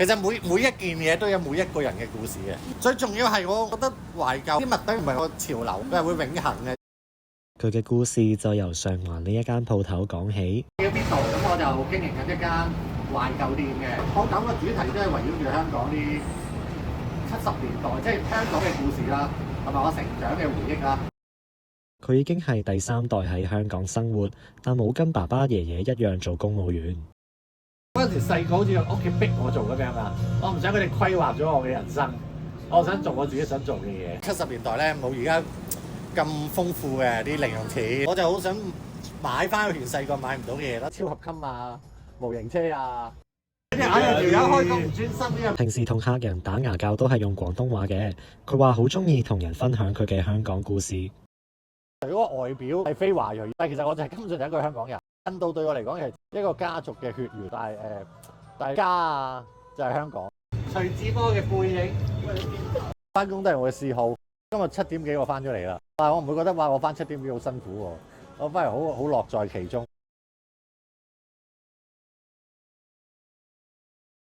其實每一件嘢都有每一個人嘅故事嘅，最重要係我覺得懷舊啲物品唔係個潮流，佢係會永恆嘅。佢嘅故事就由上環呢一間鋪頭講起。喺邊度咁我就經營緊一間懷舊店嘅，我講個主題都係圍繞住香港啲70年代，即係香港嘅故事啦，同埋我成長嘅回憶啦。佢已經係第3代喺香港生活，但冇跟爸爸爺爺一樣做公務員。嗰陣時細個好似屋企逼我做咁樣啊，我唔想佢哋規劃咗我嘅人生，我想做我自己想做嘅嘢。70年代咧冇而家咁豐富嘅啲零用錢，我就好想買翻以前細個買唔到嘅嘢啦，超合金啊、模型車啊。條友開工唔專心呢。平時同客人打牙鉸都係用廣東話嘅。佢話好中意同人分享佢嘅香港故事。如果外表係非華裔，但係其實我就係根本上就係一個香港人。印度對我嚟講係一個家族嘅血緣，但係家啊就係香港。徐志摩嘅背影，翻工都係我嘅嗜好。今日7點幾我翻咗嚟啦，但係我唔會覺得話我翻7點幾好辛苦喎，我反而好樂在其中。